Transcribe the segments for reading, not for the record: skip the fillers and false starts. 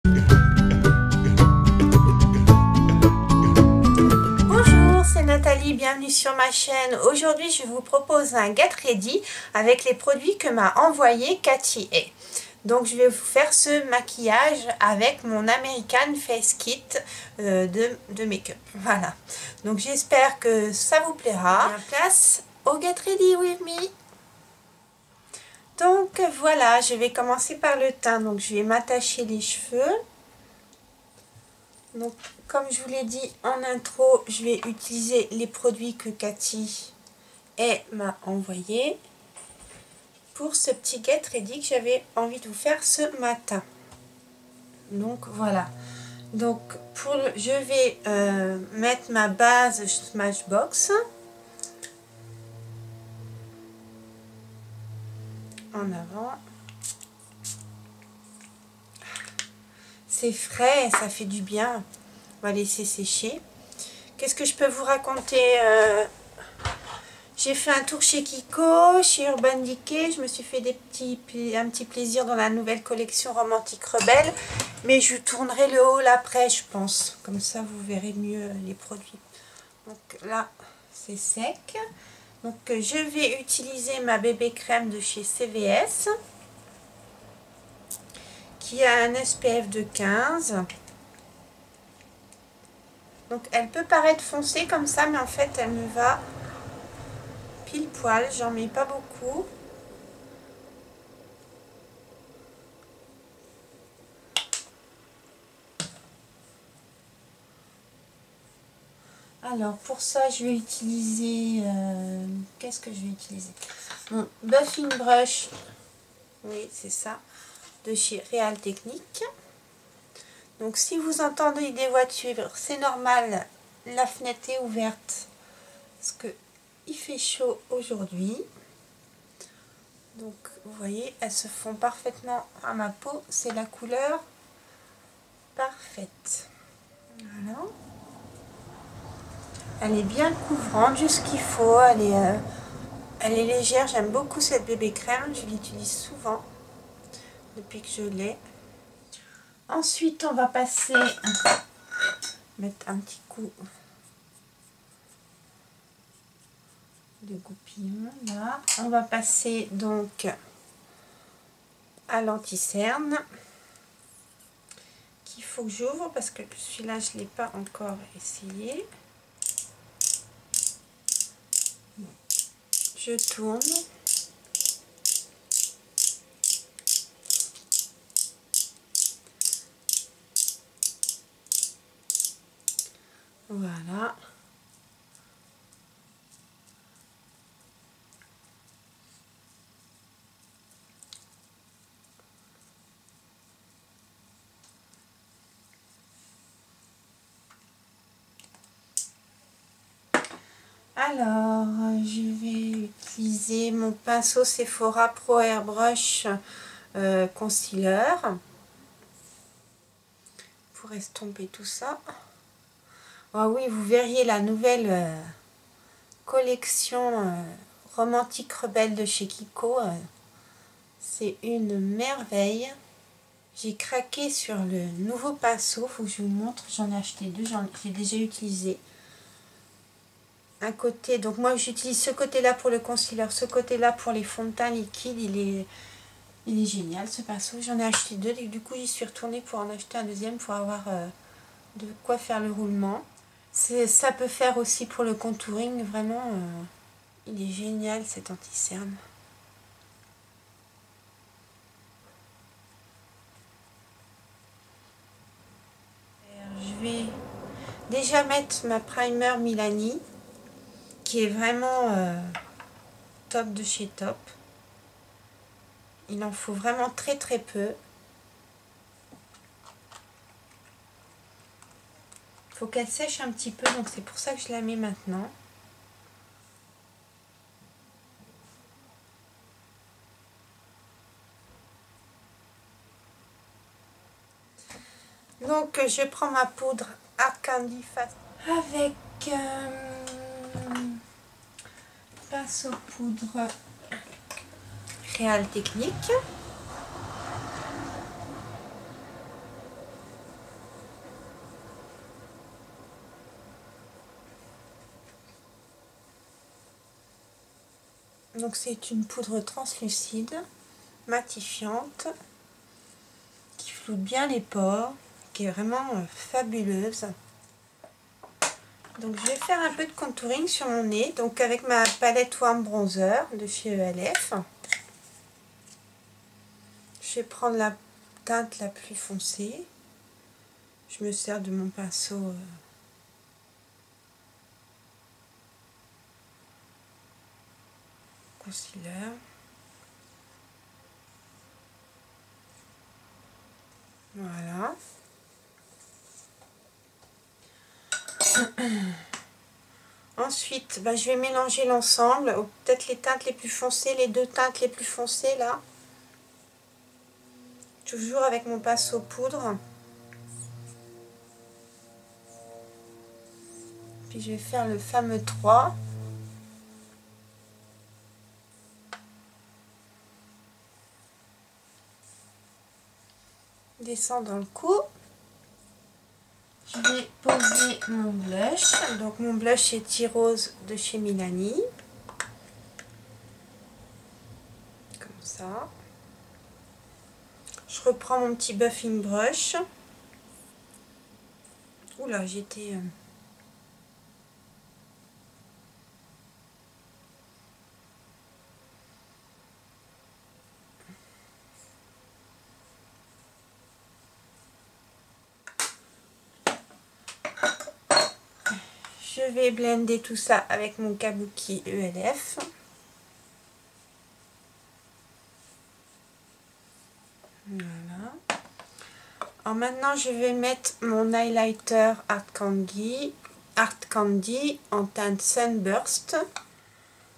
Bonjour, c'est Nathalie, bienvenue sur ma chaîne. Aujourd'hui, je vous propose un Get Ready avec les produits que m'a envoyé Cathy A. Donc, je vais vous faire ce maquillage avec mon American Face Kit de make-up. Voilà. Donc, j'espère que ça vous plaira. Bien, place au Get Ready with me. Donc, voilà, je vais commencer par le teint. Donc, je vais m'attacher les cheveux. Donc, comme je vous l'ai dit en intro, je vais utiliser les produits que Cathy m'a envoyés pour ce petit Get Ready que j'avais envie de vous faire ce matin. Donc, voilà. Donc, je vais mettre ma base Smashbox en avant. C'est frais, ça fait du bien. On va laisser sécher. Qu'est-ce que je peux vous raconter? J'ai fait un tour chez Kiko, chez Urban Decay. Je me suis fait un petit plaisir dans la nouvelle collection Romantique Rebelle. Mais je tournerai le haul après, je pense. Comme ça, vous verrez mieux les produits. Donc là, c'est sec. Donc je vais utiliser ma bébé crème de chez CVS. Qui a un SPF de 15. Donc elle peut paraître foncée comme ça, mais en fait elle me va pile poil. J'en mets pas beaucoup. Alors pour ça je vais utiliser qu'est-ce que je vais utiliser? Mon Buffing Brush, oui c'est ça, de chez Real Technique. Donc si vous entendez des voitures, c'est normal, la fenêtre est ouverte parce que il fait chaud aujourd'hui. Donc vous voyez, elles se font parfaitement à ma peau, c'est la couleur parfaite. Voilà. Elle est bien couvrante, juste ce qu'il faut, elle est légère, j'aime beaucoup cette bébé crème, je l'utilise souvent depuis que je l'ai. Ensuite on va passer, mettre un petit coup de goupillon là. On va passer donc à l'anti-cerne qu'il faut que j'ouvre parce que celui-là je ne l'ai pas encore essayé. Je tourne. Voilà. Alors, je vais utiliser mon pinceau Sephora Pro Airbrush Concealer pour estomper tout ça. Ah oui, vous verriez la nouvelle collection Romantique Rebelle de chez Kiko. C'est une merveille. J'ai craqué sur le nouveau pinceau. Faut que je vous montre. J'en ai acheté deux. J'ai déjà utilisé. Un côté, donc moi j'utilise ce côté-là pour le concealer, ce côté-là pour les fonds de teint liquides. Il est génial ce pinceau. J'en ai acheté deux. Et du coup, j'y suis retournée pour en acheter un deuxième pour avoir de quoi faire le roulement. Ça peut faire aussi pour le contouring, vraiment, il est génial cet anti-cerne. Je vais déjà mettre ma primer Milani, qui est vraiment top de chez top. Il en faut vraiment très très peu. Il faut qu'elle sèche un petit peu, donc c'est pour ça que je la mets maintenant. Donc je prends ma poudre Candy Fast avec pinceau poudre Real Technique. Donc c'est une poudre translucide, matifiante, qui floute bien les pores, qui est vraiment fabuleuse. Donc je vais faire un peu de contouring sur mon nez, donc avec ma palette Warm Bronzer de chez ELF. Je vais prendre la teinte la plus foncée. Je me sers de mon pinceau concealer. Voilà. Ensuite, je vais mélanger l'ensemble, peut-être les teintes les plus foncées, les deux teintes les plus foncées là. Toujours avec mon pinceau poudre. Puis je vais faire le fameux 3. Descends dans le cou. Je vais poser mon blush. Donc mon blush est T-Rose de chez Milani. Comme ça. Je reprends mon petit buffing brush. Oula, j'étais... Je vais blender tout ça avec mon Kabuki ELF. Voilà. Alors maintenant, je vais mettre mon highlighter Art Candy en teinte Sunburst.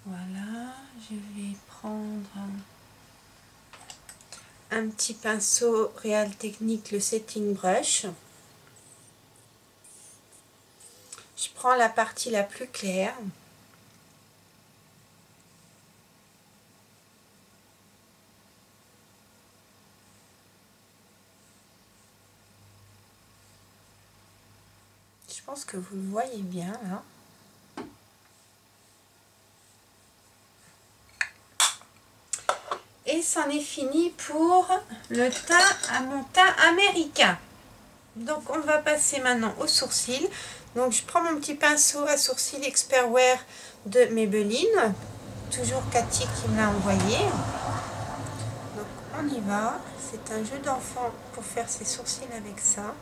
Voilà, je vais prendre un petit pinceau Real Technique, le Setting Brush. Je prends la partie la plus claire. Je pense que vous le voyez bien là. Et c'en est fini pour le teint, mon teint américain. Donc on va passer maintenant aux sourcils. Donc je prends mon petit pinceau à sourcils Expert Wear de Maybelline. Toujours Cathy qui me l'a envoyé. Donc on y va. C'est un jeu d'enfant pour faire ses sourcils avec ça.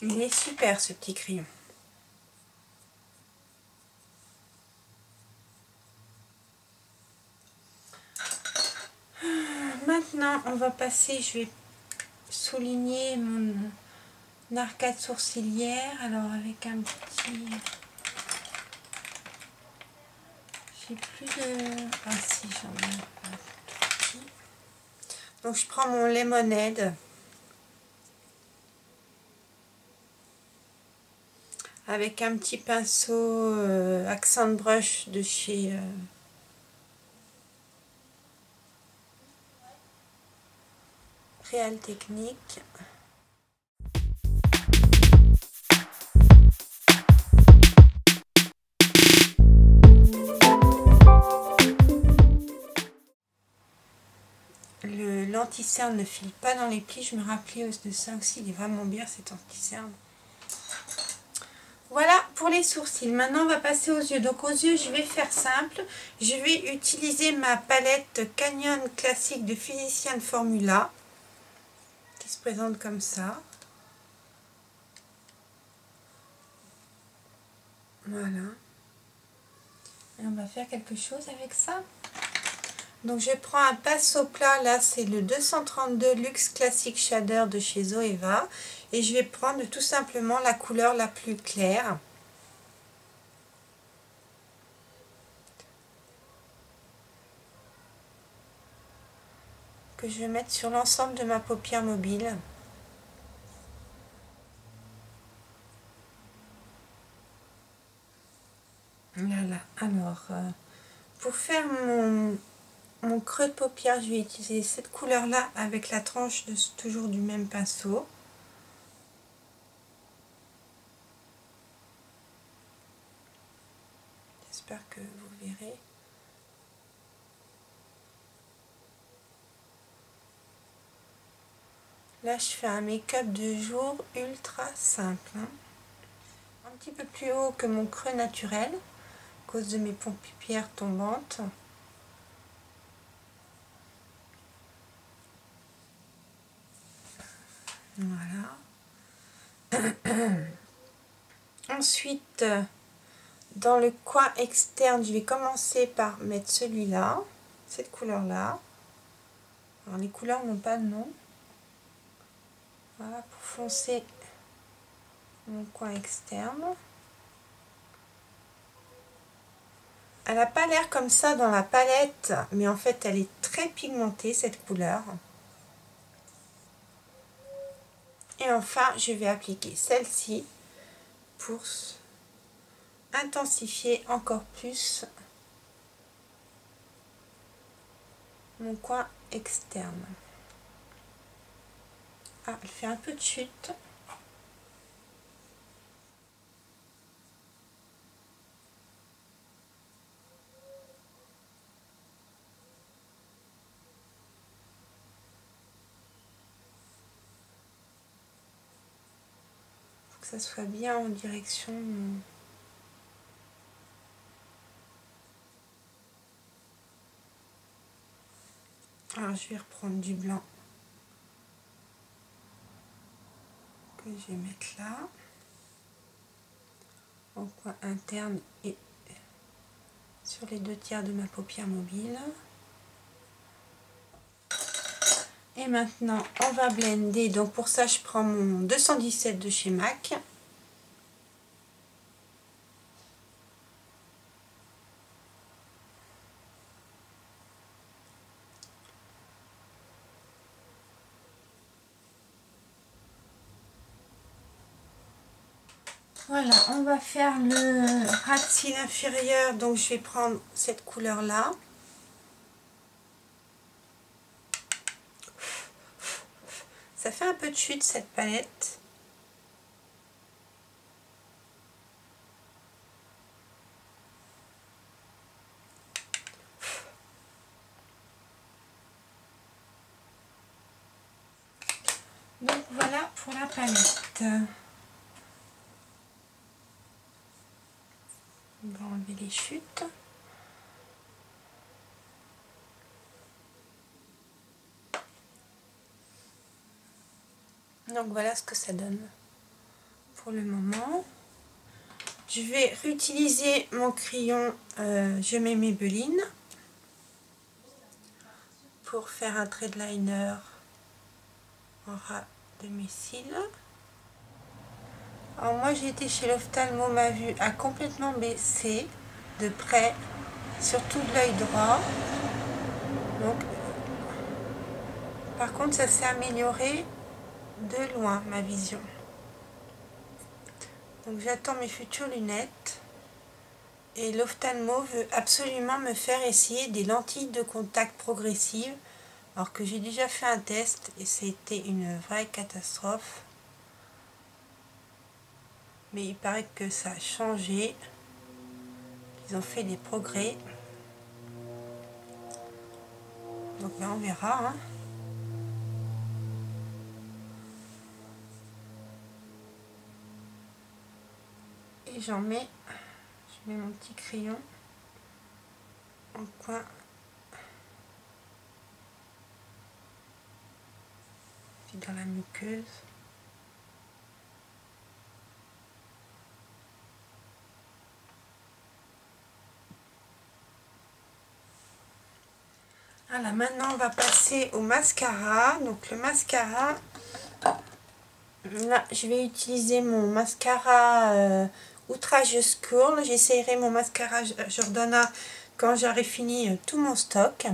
Il est super ce petit crayon. Maintenant, on va passer, je vais souligner mon arcade sourcilière. Alors avec un petit... J'ai plus de... Ah si, j'en ai un tout petit. Donc je prends mon Lemonade. Avec un petit pinceau accent brush de chez Real Technique. L'anti-cerne ne file pas dans les plis. Je me rappelais de ça aussi. Il est vraiment bien cet anti-cerne. Voilà pour les sourcils. Maintenant on va passer aux yeux. Donc aux yeux je vais faire simple. Je vais utiliser ma palette Canyon classique de Physician Formula qui se présente comme ça. Voilà. Et on va faire quelque chose avec ça. Donc je prends un pinceau plat, là c'est le 232 Luxe Classic Shader de chez Zoeva. Et je vais prendre tout simplement la couleur la plus claire. que je vais mettre sur l'ensemble de ma paupière mobile. Voilà, alors pour faire mon creux de paupière, je vais utiliser cette couleur là avec la tranche toujours du même pinceau. J'espère que vous verrez. Là, je fais un make-up de jour ultra simple, hein. Un petit peu plus haut que mon creux naturel, à cause de mes paupières tombantes. Voilà. Ensuite, dans le coin externe, je vais commencer par mettre celui-là, cette couleur-là. Alors, les couleurs n'ont pas de nom. Voilà, pour foncer mon coin externe. Elle n'a pas l'air comme ça dans la palette, mais en fait, elle est très pigmentée, cette couleur. Et enfin, je vais appliquer celle-ci pour intensifier encore plus mon coin externe. Ah, elle fait un peu de chute. Faut que ça soit bien en direction. Alors, je vais reprendre du blanc que je vais mettre là, au coin interne et sur les 2/3 de ma paupière mobile. Et maintenant, on va blender. Donc pour ça, je prends mon 217 de chez MAC. Voilà, on va faire le ras de cils inférieur. Donc je vais prendre cette couleur-là. Ça fait un peu de chute cette palette. Donc voilà pour la palette. On va enlever les chutes. Donc voilà ce que ça donne pour le moment. Je vais réutiliser mon crayon Je mets Maybelline pour faire un trait de liner en ras de mes cils. Alors moi j'ai été chez l'ophtalmo, ma vue a complètement baissé de près, surtout de l'œil droit. Donc, par contre ça s'est amélioré de loin, ma vision. Donc j'attends mes futures lunettes. Et l'ophtalmo veut absolument me faire essayer des lentilles de contact progressives. Alors que j'ai déjà fait un test et c'était une vraie catastrophe. Mais il paraît que ça a changé. Ils ont fait des progrès. Donc là on verra, hein. Et j'en mets, je mets mon petit crayon en coin. Puis dans la muqueuse. Voilà, maintenant on va passer au mascara. Donc le mascara, là je vais utiliser mon mascara outrageuse curl. J'essayerai mon mascara Jordana quand j'aurai fini tout mon stock.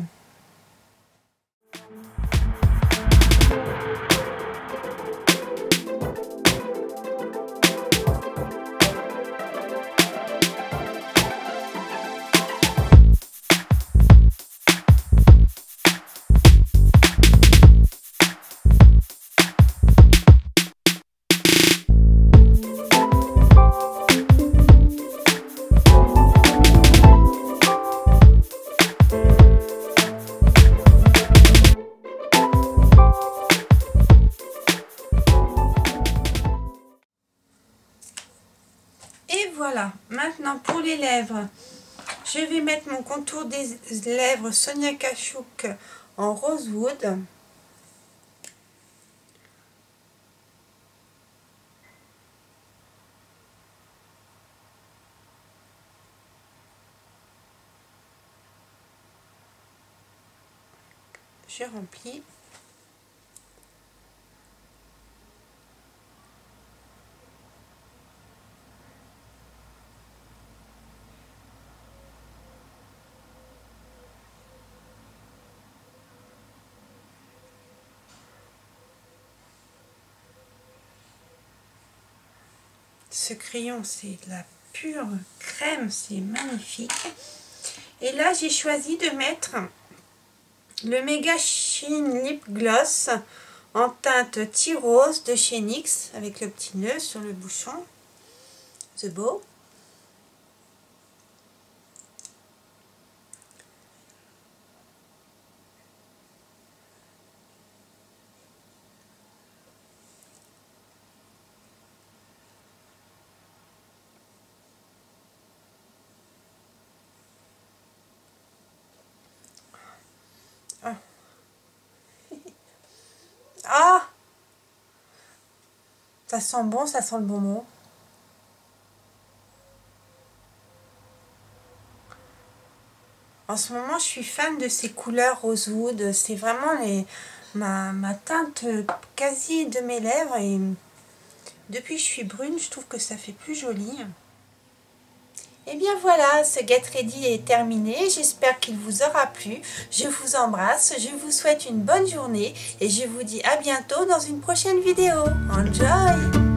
maintenant pour les lèvres, je vais mettre mon contour des lèvres Sonia Kashuk en Rosewood. Je remplis. Ce crayon, c'est de la pure crème, c'est magnifique. Et là, j'ai choisi de mettre le Mega Shine Lip Gloss en teinte Tea Rose de chez NYX avec le petit nœud sur le bouchon. The Bow. Ah. Ah, ça sent bon, ça sent le bonbon. En ce moment, je suis fan de ces couleurs Rosewood. C'est vraiment ma teinte quasi de mes lèvres. Et depuis que je suis brune, je trouve que ça fait plus joli. Et bien voilà, ce Get Ready est terminé. J'espère qu'il vous aura plu. Je vous embrasse, je vous souhaite une bonne journée et je vous dis à bientôt dans une prochaine vidéo. Enjoy!